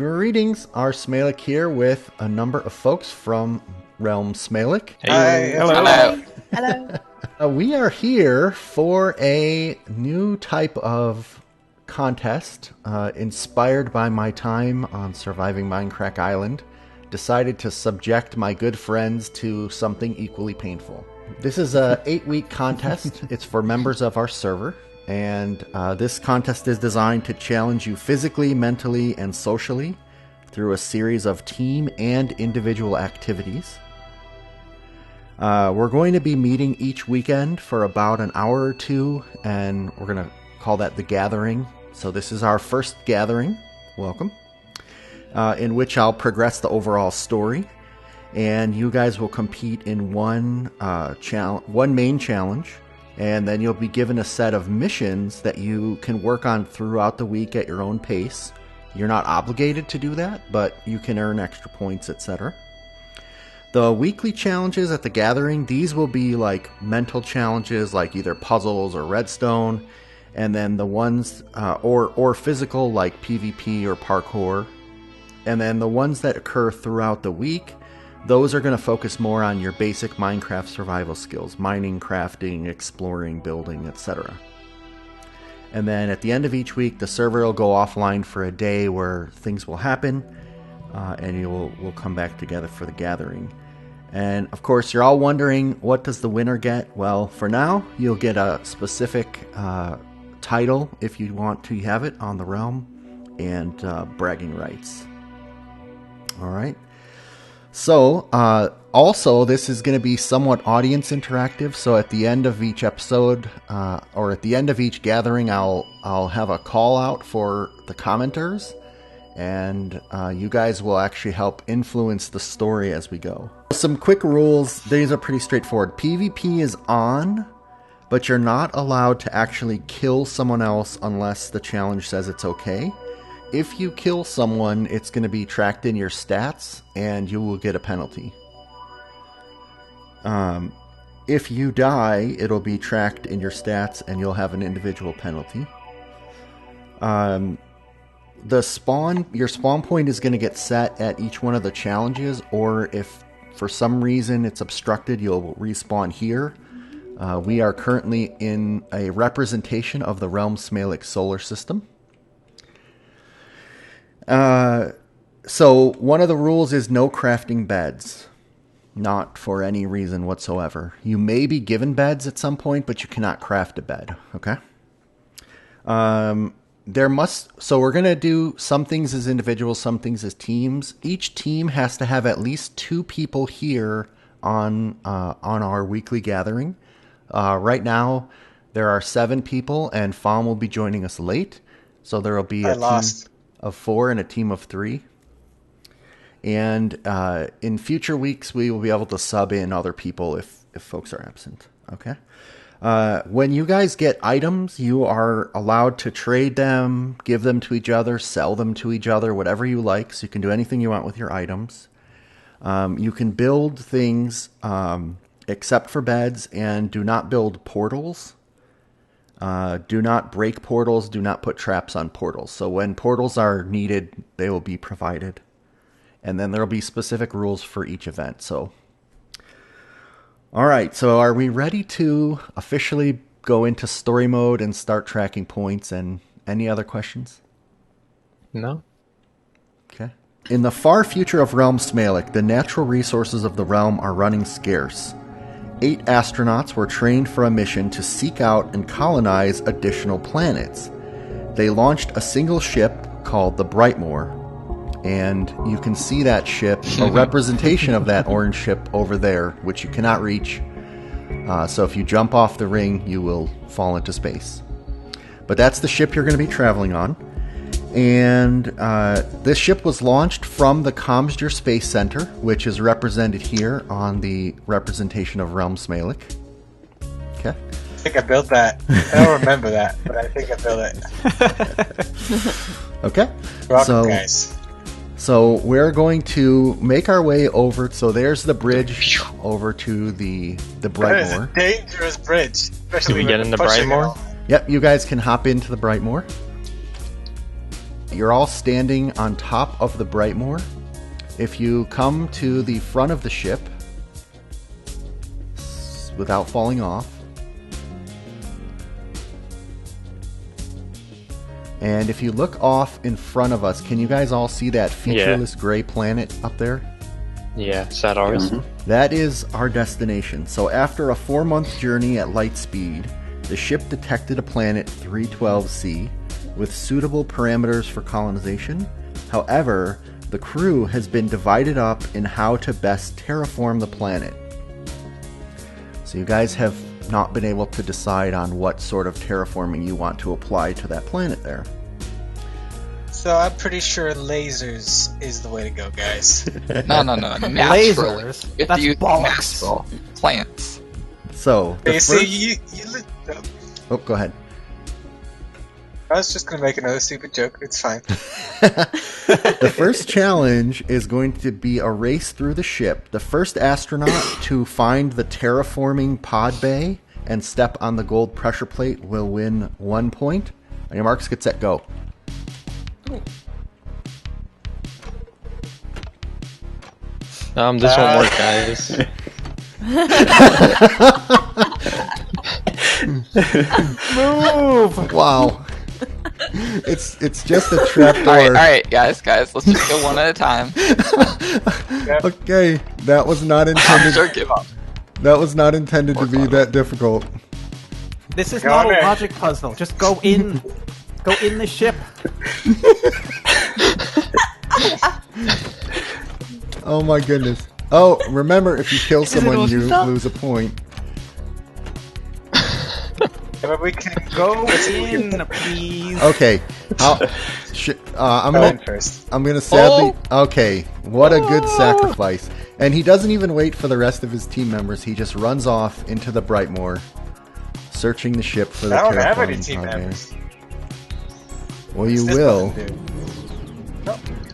Greetings, RealmSmalec here with a number of folks from RealmSmalec. Hey. Hello. Hello. We are here for a new type of contest inspired by my time on surviving Mindcrack Island. Decided to subject my good friends to something equally painful. This is a 8-week contest. It's for members of our server. And this contest is designed to challenge you physically, mentally, and socially through a series of team and individual activities. We're going to be meeting each weekend for about an hour or two, and we're going to call that the gathering. So this is our first gathering. Welcome. In which I'll progress the overall story, and you guys will compete in one main challenge. And then you'll be given a set of missions that you can work on throughout the week at your own pace. You're not obligated to do that, but you can earn extra points, etc. The weekly challenges at the gathering, these will be like mental challenges, like either puzzles or redstone. And then the ones, or physical, like PvP or parkour. And then the ones that occur throughout the week, those are going to focus more on your basic Minecraft survival skills, mining, crafting, exploring, building, etc. And then at the end of each week, the server will go offline for a day where things will happen, and we'll come back together for the gathering. And of course, you're all wondering, what does the winner get? Well, for now, you'll get a specific title if you want to have it on the realm, and bragging rights. All right. So, also, this is going to be somewhat audience interactive. So at the end of each episode, or at the end of each gathering, I'll have a call out for the commenters, and you guys will actually help influence the story as we go. Some quick rules. These are pretty straightforward. PvP is on, but you're not allowed to actually kill someone else unless the challenge says it's okay. If you kill someone, it's going to be tracked in your stats, and you will get a penalty. If you die, it'll be tracked in your stats, and you'll have an individual penalty. Your spawn point is going to get set at each one of the challenges, or if for some reason it's obstructed, you'll respawn here. We are currently in a representation of the RealmSmalec solar system. So one of the rules is no crafting beds, not for any reason whatsoever. You may be given beds at some point, but you cannot craft a bed. Okay. So we're going to do some things as individuals, some things as teams. Each team has to have at least 2 people here on our weekly gathering. Right now there are 7 people, and Fawn will be joining us late. So there will be a team of 4 and a team of 3. And in future weeks, we will be able to sub in other people if folks are absent. Okay. When you guys get items, you are allowed to trade them, give them to each other, sell them to each other, whatever you like. So you can do anything you want with your items. You can build things except for beds, and do not build portals. Do not break portals. Do not put traps on portals. So when portals are needed, they will be provided. And then there will be specific rules for each event. So, all right. So are we ready to officially go into story mode and start tracking points? And any other questions? No. Okay. In the far future of RealmSmalec, the natural resources of the realm are running scarce. 8 astronauts were trained for a mission to seek out and colonize additional planets. They launched a single ship called the Brightmoor, and you can see that ship, a representation of that orange ship over there, which you cannot reach. So if you jump off the ring, you will fall into space. But that's the ship you're going to be traveling on. And this ship was launched from the Comstor Space Center, which is represented here on the representation of RealmSmalec. Okay. I think I built that. I don't remember that, but I think I built it. Okay. Welcome, guys. So we're going to make our way over. So there's the bridge over to the Brightmoor. That is a dangerous bridge. Can we get in the Brightmoor? Yep, you guys can hop into the Brightmoor. you're all standing on top of the Brightmoor. If you come to the front of the ship without falling off, and if you look off in front of us, can you guys all see that featureless gray planet up there? Yeah, is that ours? Mm-hmm. That is our destination. So after a 4-month journey at light speed, the ship detected a planet 312C with suitable parameters for colonization. However, the crew has been divided up in how to best terraform the planet. So you guys have not been able to decide on what sort of terraforming you want to apply to that planet there. So I'm pretty sure lasers is the way to go, guys. No. Naturally. Lasers? If That's you use bollocks. natural plants. So, the See, Oh, go ahead. I was just going to make another stupid joke. It's fine. The first challenge is going to be a race through the ship. The first astronaut to find the terraforming pod bay and step on the gold pressure plate will win 1 point. On your marks, get set, go. This won't work, guys. Move! Wow. It's just a trapdoor. Alright, guys, let's just go one at a time. Okay, that was not intended. Sure, give up. That was not intended to be that difficult. This is Go not on a in. logic puzzle. Just go in. Go in the ship. Oh my goodness. Oh, remember, if you kill someone, you lose a point. But we can Go in, please. Okay, I'm go in gonna first. sadly. Okay, what a good sacrifice. And he doesn't even wait for the rest of his team members. He just runs off into the Brightmoor, searching the ship for the I don't have any terraforming team pod bay. members. Well, you This will. one do.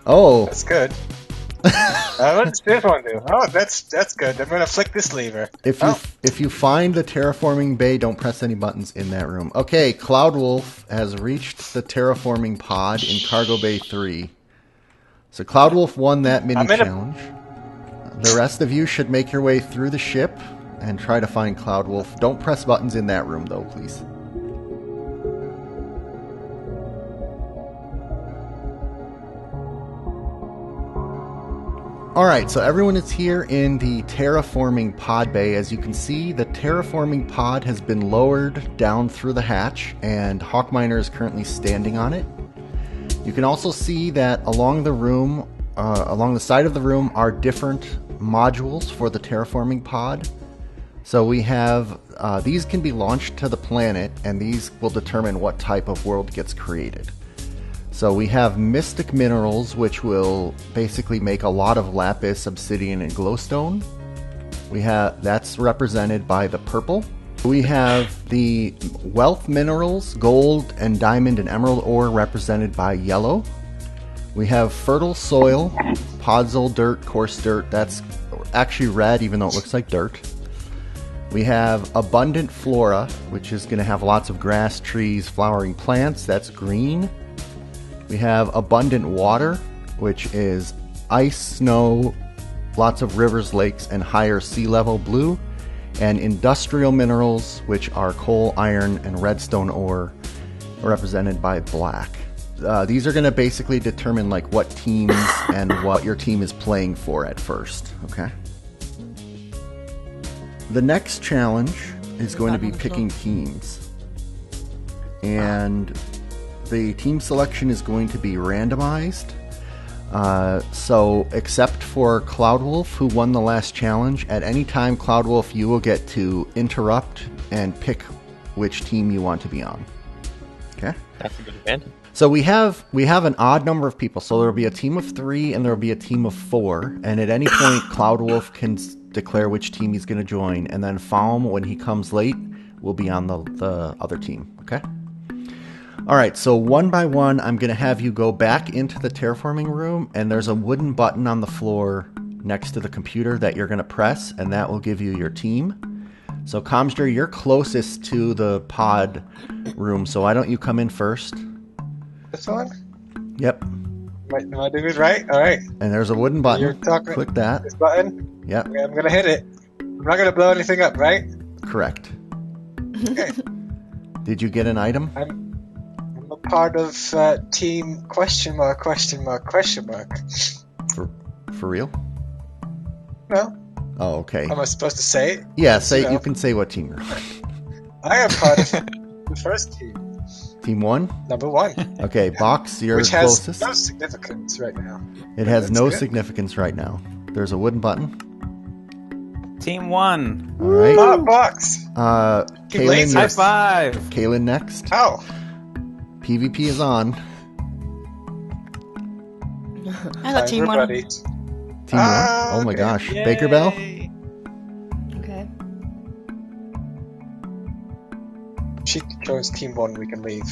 Oh, Oh, that's good. What does this one do? Oh, that's good. I'm gonna flick this lever. if you find the terraforming bay, don't press any buttons in that room. Okay, Cloudwolf has reached the terraforming pod in Cargo Bay 3. So Cloudwolf won that mini challenge. The rest of you should make your way through the ship and try to find Cloudwolf. Don't press buttons in that room, though, please. Alright, so everyone is here in the terraforming pod bay. As you can see, the terraforming pod has been lowered down through the hatch, and Hawkminer is currently standing on it. You can also see that along the room, along the side of the room, are different modules for the terraforming pod. So we have, these can be launched to the planet, and these will determine what type of world gets created. So we have mystic minerals, which will basically make a lot of lapis, obsidian, and glowstone. That's represented by the purple. We have the wealth minerals, gold and diamond and emerald ore, represented by yellow. We have fertile soil, podzol dirt, coarse dirt. That's actually red, even though it looks like dirt. We have abundant flora, which is going to have lots of grass, trees, flowering plants. That's green. We have abundant water, which is ice, snow, lots of rivers, lakes, and higher sea level, blue. And industrial minerals, which are coal, iron, and redstone ore, represented by black. These are going to basically determine like what teams and what your team is playing for at first. Okay. The next challenge is going to be picking teams, and the team selection is going to be randomized. So except for Cloudwolf, who won the last challenge, at any time, Cloudwolf, you will get to interrupt and pick which team you want to be on. Okay? That's a good advantage. So we have an odd number of people. So there will be a team of 3 and there will be a team of 4. And at any point, Cloudwolf can declare which team he's going to join. And then Falm, when he comes late, will be on the other team. Okay? Alright, so one by one, I'm going to have you go back into the terraforming room, and there's a wooden button on the floor next to the computer that you're going to press, and that will give you your team. So Comstra, you're closest to the pod room, so why don't you come in first? This one? Yep. Am I doing it right? All right. And there's a wooden button. You're talking. Click that. This button. Yep. Okay, I'm gonna hit it. I'm not gonna blow anything up, right? Correct. Okay. Did you get an item? I'm a part of team question mark. For real? No. Oh, okay. Am I supposed to say it? Yeah, say No. you can say what team you're on. I am part of the first team, Team 1? number 1, Okay, Box, you're which has closest. no significance right now. It has That's no good. significance right now. There's a wooden button. Team 1. All right. Ah, box. Kaylin, laser. High you're, five. Kaylin next. How? PvP is on. I got team 1. Buddy. Team 1. Oh my okay. gosh. Baker Bell? Okay. She chose team 1. We can leave.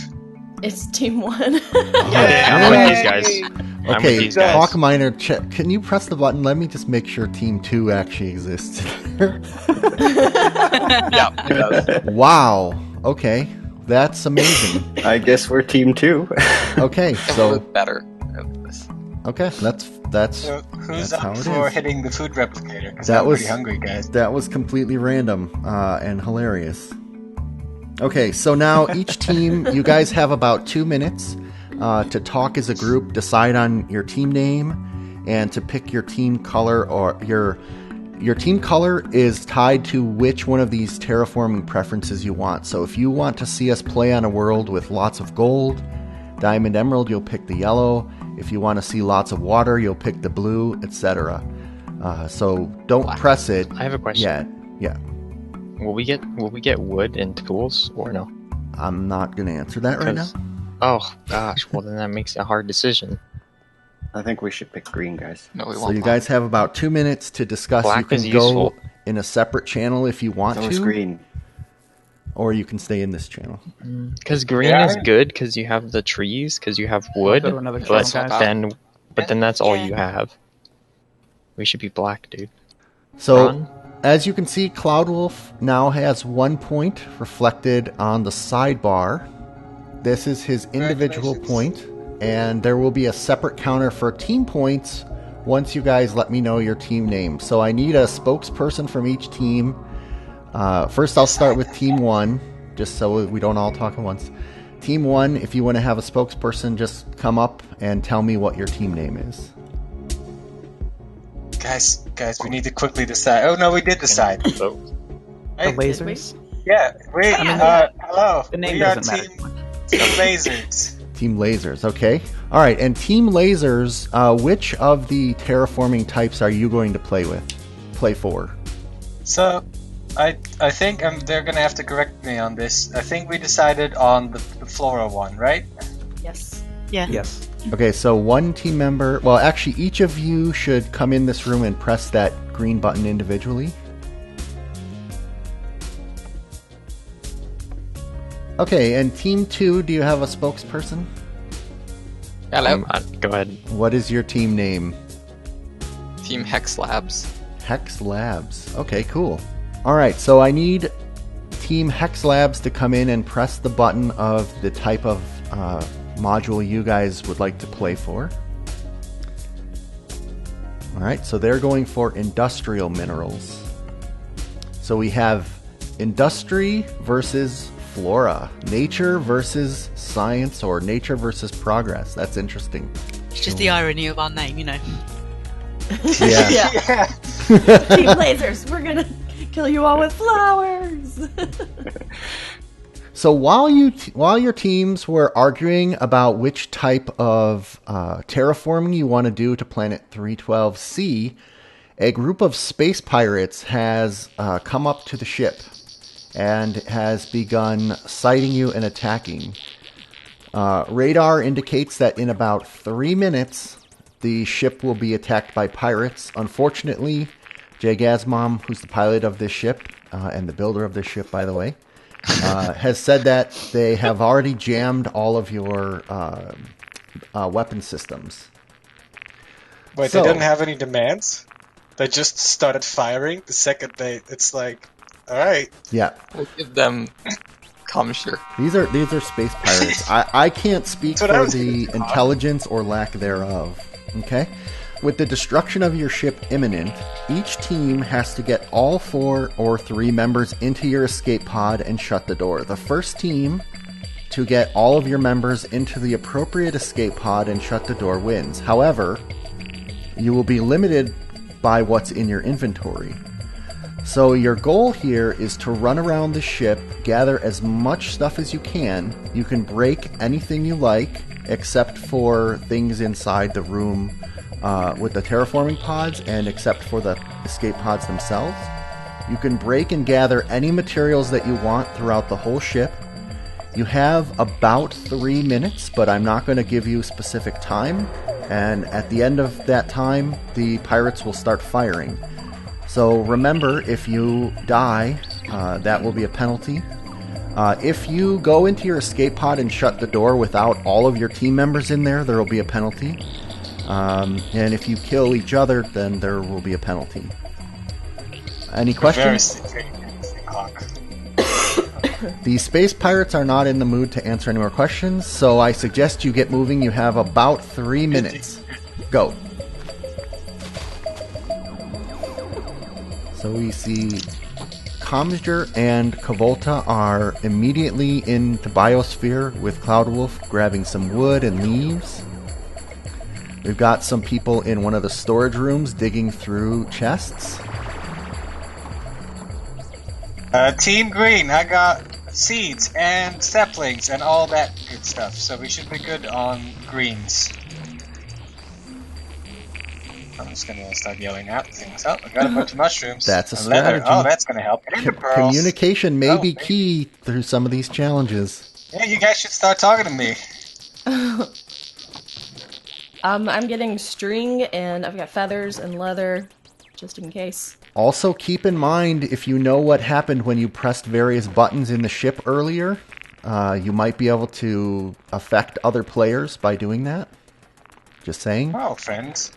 It's team 1. I'm with these guys. I'm with Okay, these guys. Hawk Miner, can you press the button? Let me just make sure Team 2 actually exists. Yeah, it does. Wow. Okay. That's amazing. I guess we're team 2. Okay, It so was better at this. okay, that's So who's That's how up it for is. hitting the food replicator? Because That I'm was- pretty hungry, guys. that was completely random and hilarious. Okay, so now each team, you guys have about 2 minutes to talk as a group, decide on your team name, and to pick your team color. Or your team color is tied to which one of these terraforming preferences you want. So if you want to see us play on a world with lots of gold, diamond, emerald, you'll pick the yellow. If you want to see lots of water, you'll pick the blue, etc. So don't Black. press it I have a question. yet. Yeah, Will we get wood and tools or no? I'm not going to answer that right now. 'Cause- Oh gosh, well then that makes it a hard decision. I think we should pick green, guys. No, we So won't. you guys have about 2 minutes to discuss. Black You can is go useful. in a separate channel if you want So is to, green. or you can stay in this channel. Because green Yeah. is good because you have the trees, because you have wood, go to another but channel, guys. then that's all Yeah. you have. We should be black, dude. So Ron? as you can see, Cloudwolf now has 1 point reflected on the sidebar. This is his individual point, and there will be a separate counter for team points once you guys let me know your team name. So I need a spokesperson from each team. First, I'll start with Team 1, just so we don't all talk at once. Team 1, if you want to have a spokesperson, just come up and tell me what your team name is. Guys, we need to quickly decide. Oh no, we did decide. So, The Hey, lasers. yeah, we. Hello. The name we are doesn't matter. Team Lasers. Team Lasers, okay. All right, and Team Lasers, which of the terraforming types are you going to play for? So, I think they're gonna have to correct me on this. I think we decided on the floral one, right? Yes. Yeah. Yes. Okay, so one team member, well, actually, each of you should come in this room and press that green button individually. Okay, and Team 2, do you have a spokesperson? Hello, go ahead. What is your team name? Team Hex Labs. Hex Labs. Okay, cool. All right, so I need Team Hex Labs to come in and press the button of the type of module you guys would like to play for. All right, so they're going for industrial minerals. So we have industry versus flora, nature versus science, or nature versus progress. That's interesting. It's just the irony of our name, you know. Yeah. Yeah. Team Lasers, we're gonna kill you all with flowers. So while your teams were arguing about which type of terraforming you want to do to Planet 312C, a group of space pirates has come up to the ship and has begun sighting you and attacking. Radar indicates that in about 3 minutes, the ship will be attacked by pirates. Unfortunately, Jagazmom, who's the pilot of this ship, and the builder of this ship, by the way, has said that they have already jammed all of your weapon systems. Wait, So- they didn't have any demands? They just started firing the second it's like, alright. Yeah. We'll give them Comsure. These are space pirates. I can't speak That's what I for was the thinking. intelligence or lack thereof. Okay? With the destruction of your ship imminent, each team has to get all 4 or 3 members into your escape pod and shut the door. The first team to get all of your members into the appropriate escape pod and shut the door wins. However, you will be limited by what's in your inventory. So your goal here is to run around the ship, gather as much stuff as you can. You can break anything you like, except for things inside the room with the terraforming pods, and except for the escape pods themselves. You can break and gather any materials that you want throughout the whole ship. You have about 3 minutes, but I'm not going to give you specific time. And at the end of that time, the pirates will start firing. So remember, if you die, that will be a penalty. If you go into your escape pod and shut the door without all of your team members in there, there will be a penalty. And if you kill each other, then there will be a penalty. Any questions? The space pirates are not in the mood to answer any more questions, so I suggest you get moving. You have about 3 minutes. Go. So we see Comsure and Kavolta are immediately in the biosphere with Cloudwolf grabbing some wood and leaves. We've got some people in one of the storage rooms digging through chests. Team Green, I got seeds and saplings and all that good stuff, so we should be good on greens. I'm just gonna start yelling out things. Oh, I got a bunch of mushrooms. That's a and leather. strategy. Oh, that's gonna help. And the pearls. Communication may Oh, be maybe. key through some of these challenges. Yeah, you guys should start talking to me. I'm getting string and I've got feathers and leather, just in case. Also, keep in mind, if you know what happened when you pressed various buttons in the ship earlier, you might be able to affect other players by doing that. Just saying. Oh, friends.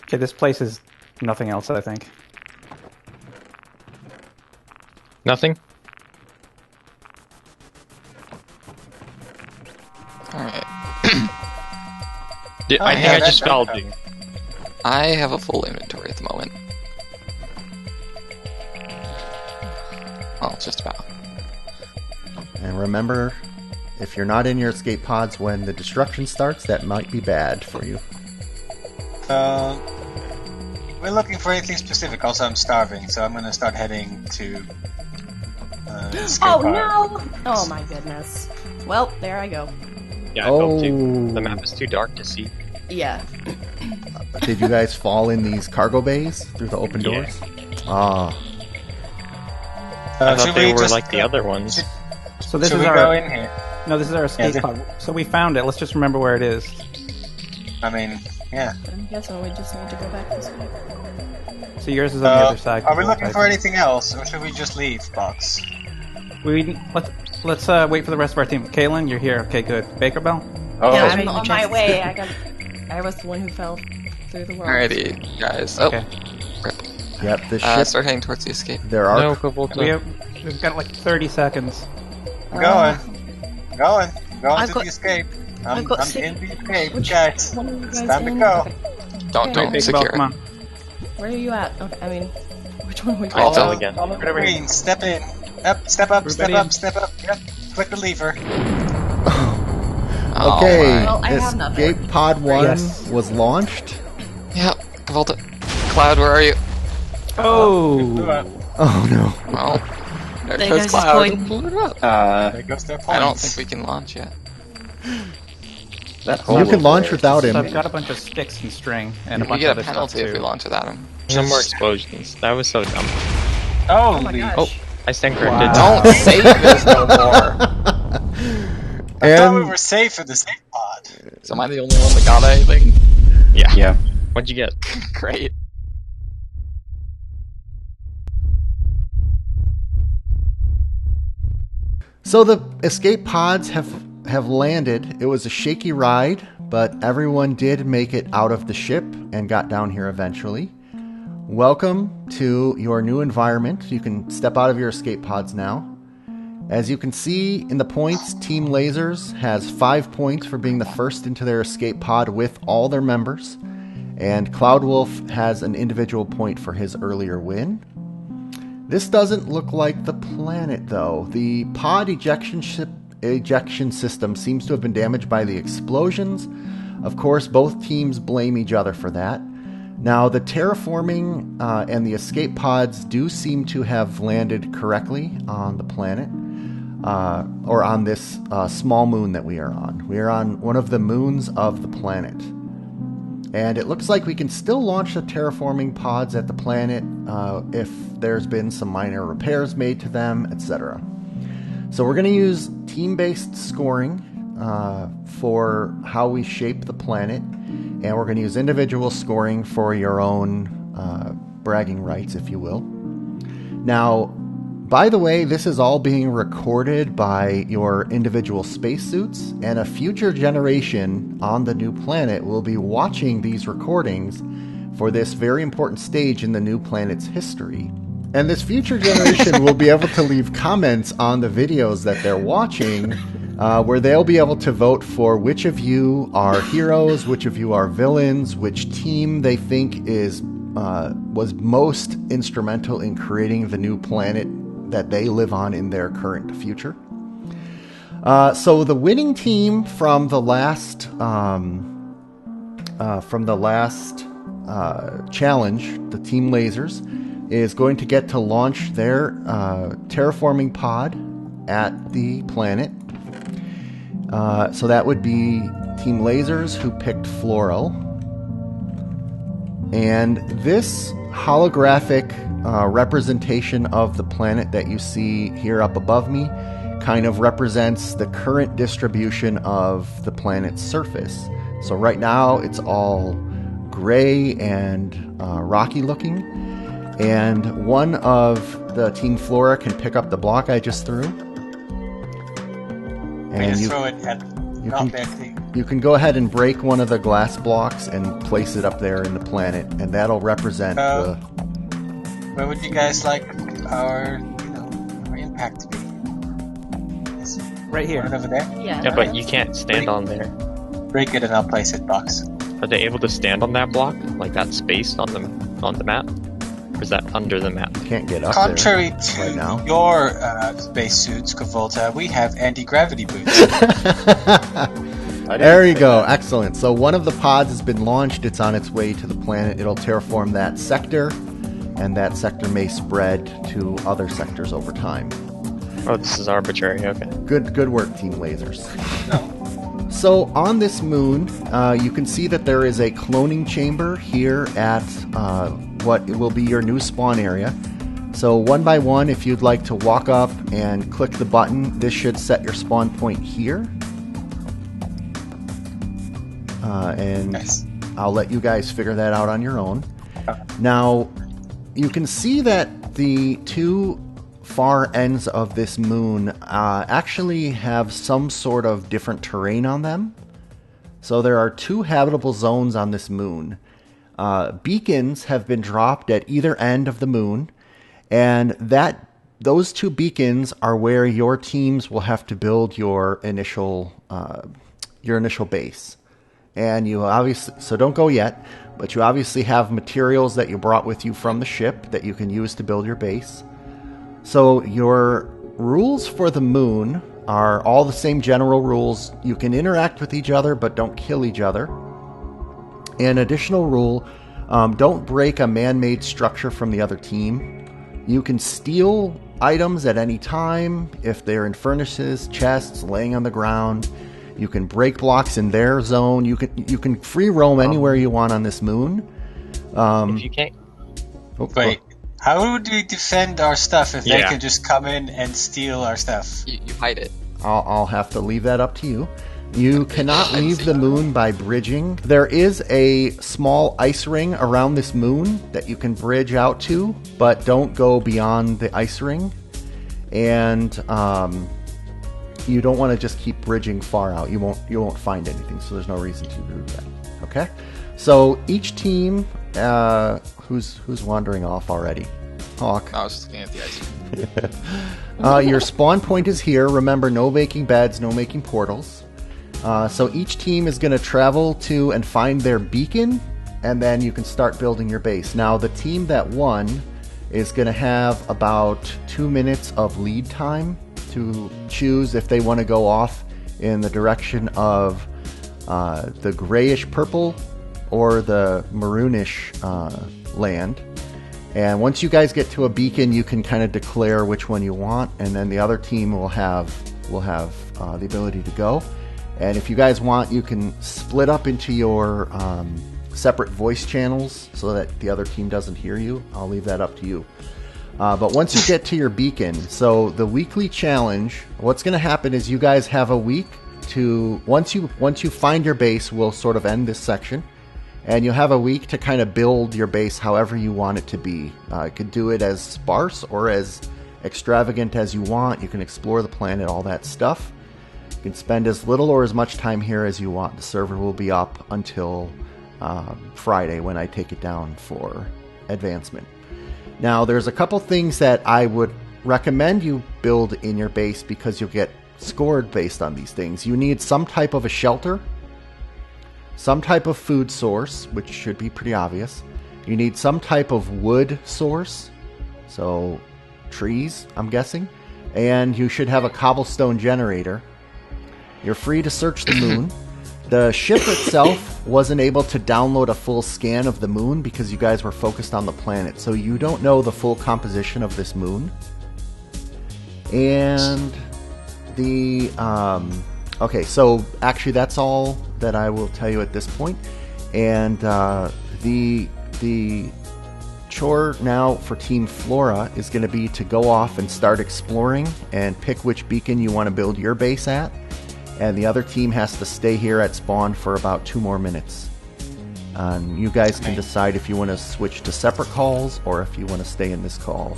Okay, this place is nothing else, I think. Nothing? Alright. I think I yeah, just that- followed you. I have a full inventory at the moment. Well, just about. And remember, if you're not in your escape pods when the destruction starts, that might be bad for you. We're looking for anything specific. Also, I'm starving, so I'm gonna start heading to. Escape Oh pod. no! Oh my goodness. Well, there I go. Yeah, I felt too. Oh. The map is too dark to see. Yeah. Did you guys fall in these cargo bays through the open Yeah. doors? Ah. I should thought they we were just like the go- other ones. So this Should is we our go in here? no, this is our escape Yeah, pod. So we found it. Let's just remember where it is. I mean, yeah. I'm guessing we just need to go back this way. So yours is on the other side. Are we looking I for think. anything else, or should we just leave, Box? Let's wait for the rest of our team. Kaylin, you're here. Okay, good. Baker Bell. Oh, Yeah, ready I'm to on my check. way. I was the one who fell through the world. Alrighty, guys. Oh, Okay. Yep, the ship. start heading towards the escape. There are. No, Kavolta. We've got like 30 seconds. I'm going. Going I've to got- the escape. I've got I'm six- in the escape, Which guys. one are you It's guys time to in? go. Okay. Don't Okay. Baker secure Bell, come it. on. Where are you at? Okay, I mean, which one are we I'll going? tell again. Right over here. Green, step in. Up, step up, step Everybody up, step up. Yep. Click the lever. Okay, Well, I have nothing. escape pod 1 Yes. was launched. Yep, Volta. Cloud, where are you? Oh. Oh no. Well, there There goes goes his Cloud. point. Blew it up. There goes their points. I don't think we can launch yet. that You hole can launch without So him. I've got a bunch of sticks and string and a We bunch get of a other stuff penalty if we too. launch without him. No more explosions. That was so dumb. Oh my gosh. Oh, I stand corrected. Wow. Don't say this no more. I thought we And were safe in the safe pod. So am I the only one that got anything? Yeah. Yeah. What'd you get? Great. so the escape pods have landed. It was a shaky ride, but everyone did make it out of the ship and got down here eventually. Welcome to your new environment. You can step out of your escape pods now. As you can see in the points, Team Lasers has 5 points for being the first into their escape pod with all their members. And Cloud Wolf has an individual point for his earlier win. This doesn't look like the planet, though. The pod ejection system seems to have been damaged by the explosions. Of course, both teams blame each other for that. Now, the terraforming and the escape pods do seem to have landed correctly on the planet, or on this small moon that we are on. We are on one of the moons of the planet. And it looks like we can still launch the terraforming pods at the planet if there's been some minor repairs made to them, etc. So we're going to use team-based scoring for how we shape the planet, and we're going to use individual scoring for your own bragging rights, if you will. Now, by the way, this is all being recorded by your individual spacesuits, and a future generation on the new planet will be watching these recordings for this very important stage in the new planet's history. And this future generation will be able to leave comments on the videos that they're watching, where they'll be able to vote for which of you are heroes, which of you are villains, which team they think was most instrumental in creating the new planet that they live on in their current future. So the winning team from the last challenge, the Team Lasers, is going to get to launch their terraforming pod at the planet. So that would be Team Lasers, who picked Floral. And this holographic representation of the planet that you see here up above me kind of represents the current distribution of the planet's surface. So right now it's all gray and rocky looking, and one of the Team Flora can pick up the block I just threw. And throw it at not their team. You can go ahead and break one of the glass blocks and place it up there in the planet, and that'll represent the... Where would you guys like our impact to be? Right here. Right over there? Yeah. Yeah, but you can't stand on there. Break it and I'll place it, Box. Are they able to stand on that block, like that space on the map? Or is that under the map? Can't get up Contrary there to right now. your spacesuits, Kavolta, we have anti-gravity boots. There you go. Excellent. So one of the pods has been launched. It's on its way to the planet. It'll terraform that sector, and that sector may spread to other sectors over time. Oh, this is arbitrary. Okay. Good work, Team Lasers. So on this moon, you can see that there is a cloning chamber here at what will be your new spawn area. So one by one, if you'd like to walk up and click the button, this should set your spawn point here. And Nice. I'll let you guys figure that out on your own. Now, you can see that the two far ends of this moon actually have some sort of different terrain on them. So there are two habitable zones on this moon. Beacons have been dropped at either end of the moon, and those two beacons are where your teams will have to build your initial base. And you obviously, so don't go yet, but you obviously have materials that you brought with you from the ship that you can use to build your base. So your rules for the moon are all the same general rules. You can interact with each other, but don't kill each other. An additional rule, don't break a man-made structure from the other team. You can steal items at any time if they're in furnaces, chests, laying on the ground. You can break blocks in their zone. You can free roam anywhere you want on this moon. If you can't. Wait, how would we defend our stuff if they can just come in and steal our stuff? You hide it. I'll have to leave that up to you. You cannot leave the moon by bridging. There is a small ice ring around this moon that you can bridge out to, but don't go beyond the ice ring. And you don't want to just keep bridging far out. You won't find anything, so there's no reason to do that. Okay? So each team, who's wandering off already? Hawk. I was just looking at the ice. Your spawn point is here. Remember, no making beds, no making portals. So each team is going to travel to and find their beacon, and then you can start building your base. Now, the team that won is going to have about 2 minutes of lead time to choose if they want to go off in the direction of the grayish purple or the maroonish land. And once you guys get to a beacon, you can kind of declare which one you want, and then the other team will have the ability to go. And if you guys want, you can split up into your separate voice channels so that the other team doesn't hear you. I'll leave that up to you. But once you get to your beacon, so the weekly challenge, what's going to happen is you guys have a week to, once you find your base, we'll sort of end this section, and you'll have a week to kind of build your base however you want it to be. You could do it as sparse or as extravagant as you want. You can explore the planet, all that stuff. You can spend as little or as much time here as you want. The server will be up until Friday when I take it down for advancement. Now, there's a couple things that I would recommend you build in your base because you'll get scored based on these things. You need some type of a shelter, some type of food source, which should be pretty obvious. You need some type of wood source, so trees, I'm guessing. And you should have a cobblestone generator. You're free to search the moon. The ship itself wasn't able to download a full scan of the moon because you guys were focused on the planet, so you don't know the full composition of this moon. And the okay, so actually that's all that I will tell you at this point. And the chore now for Team Flora is going to be to go off and start exploring and pick which beacon you want to build your base at. And the other team has to stay here at spawn for about 2 more minutes. You guys can decide if you want to switch to separate calls or if you want to stay in this call.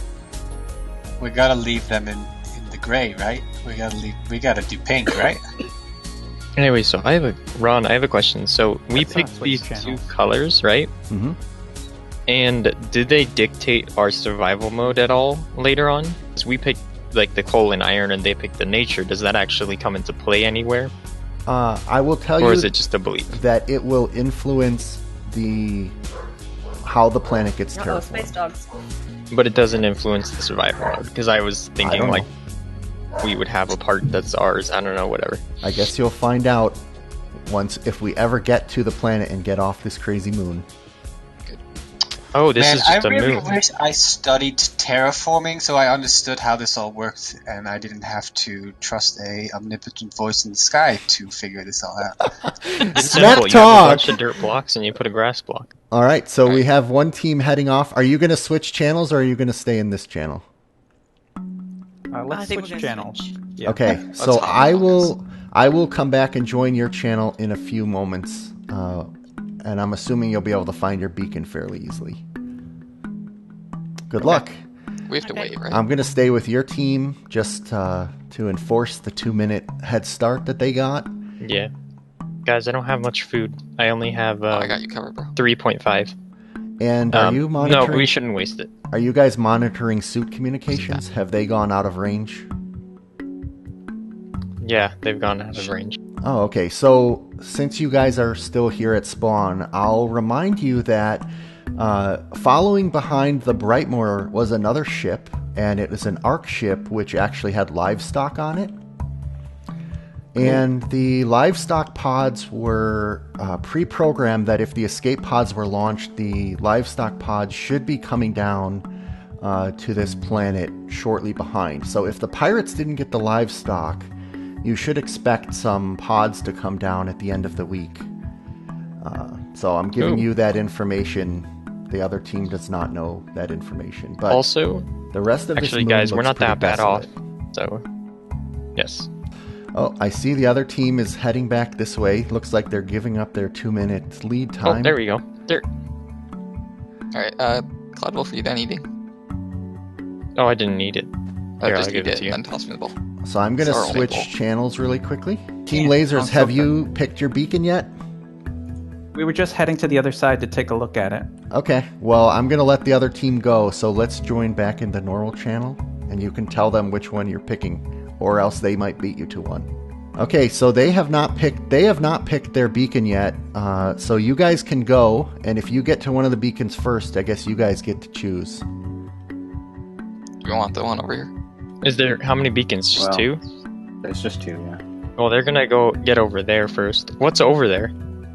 We gotta leave them in the gray, right? We gotta do pink, right? Anyway, so I have a question. So we picked these 2 colors, right? Mm-hmm. And did they dictate our survival mode at all later on? So we picked like the coal and iron, and they picked the nature. Does that actually come into play anywhere? I will tell you, or is it just a belief that it will influence how the planet gets Uh-oh, terraformed. space dogs. But it doesn't influence the survival mode, because I was thinking like we would have a part that's ours. I don't know, whatever. I guess you'll find out if we ever get to the planet and get off this crazy moon. Oh, this Man, is just I a really moon. wish I studied terraforming so I understood how this all worked, and I didn't have to trust a omnipotent voice in the sky to figure this all out. It's Smack simple. You have a talk! bunch of dirt blocks and you put a grass block. All right, so we have one team heading off. Are you going to switch channels, or are you going to stay in this channel? Let's I think switch we're gonna channels. switch. Yeah. Okay, so hop I on will come back and join your channel in a few moments, and I'm assuming you'll be able to find your beacon fairly easily. Good luck. We have to Okay. wait, right? I'm going to stay with your team just to enforce the 2-minute head start that they got. Yeah. Guys, I don't have much food. I only have I got you covered, bro. 3.5. And are you monitoring? No, we shouldn't waste it. Are you guys monitoring suit communications? Have they gone out of range? Yeah, they've gone out of range. Oh, okay. So since you guys are still here at spawn, I'll remind you that following behind the Brightmoor was another ship, and it was an Ark ship which actually had livestock on it. And the livestock pods were pre-programmed that if the escape pods were launched, the livestock pods should be coming down to this planet shortly behind. So if the pirates didn't get the livestock, you should expect some pods to come down at the end of the week. So I'm giving you that information. The other team does not know that information. But Also, the rest of this actually, moon guys, we're looks not that pretty bad off. desolate. So, yes. Oh, I see the other team is heading back this way. Looks like they're giving up their 2-minute lead time. Oh, there we go. There. Alright, Cloud Wolf, you done eating? Oh, I didn't need it. Here, Just I'll give eat it it to you. and then toss me the ball. So I'm going to It's our only switch goal. channels really quickly. Team Yeah, Lasers, sounds have so you picked your beacon yet? We were just heading to the other side to take a look at it. Okay, well, I'm going to let the other team go, so let's join back in the normal channel, and you can tell them which one you're picking, or else they might beat you to one. Okay, so they have not picked their beacon yet. So you guys can go, and if you get to one of the beacons first, I guess you guys get to choose. You want the one over here? Is there how many beacons? Just Well, 2? There's just 2, yeah. Well, they're gonna go get over there first. What's over there?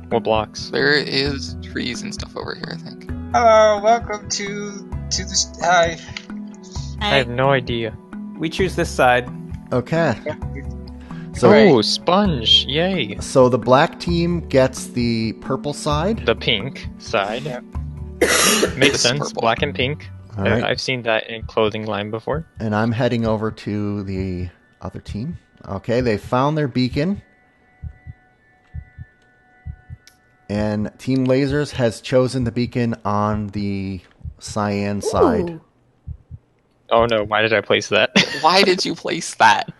What blocks? There is trees and stuff over here, I think. Hello, welcome to this. Hi. I have no idea. We choose this side. Okay. Yeah, So, Oh, sponge! Yay! so the black team gets the purple side. The pink side. Yeah. Makes This is sense. purple. Black and pink. All right. I've seen that in clothing line before. And I'm heading over to the other team. Okay, they found their beacon. And Team Lasers has chosen the beacon on the cyan side. Ooh. Oh no! Why did I place that? Why did you place that?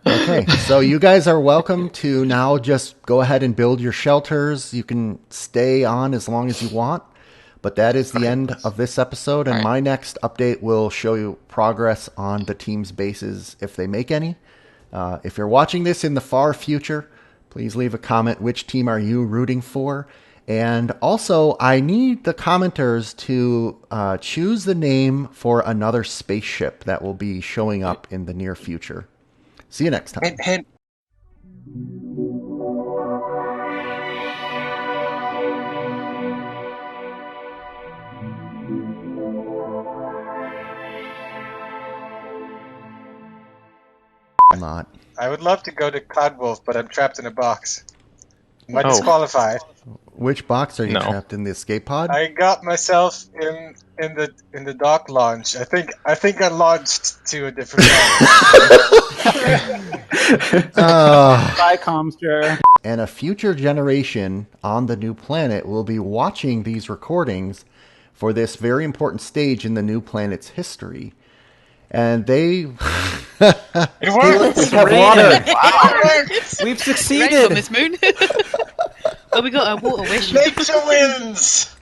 Okay, so you guys are welcome to now just go ahead and build your shelters. You can stay on as long as you want. But that is the end of this episode, and All right. my next update will show you progress on the team's bases if they make any. If you're watching this in the far future, please leave a comment. Which team are you rooting for? And also, I need the commenters to choose the name for another spaceship that will be showing up in the near future. See you next time. Hint, hint. Not. I would love to go to Cloudwolf, but I'm trapped in a box. Am I Oh. disqualified? Which box are you No. trapped in? The escape pod? I got myself in the dock launch. I think I launched to a different planet. Bye, Comster. And a future generation on the new planet will be watching these recordings for this very important stage in the new planet's history. And they It worked! have water. We've Rain succeeded. on this moon. Well, we got a water wish. Nature wins!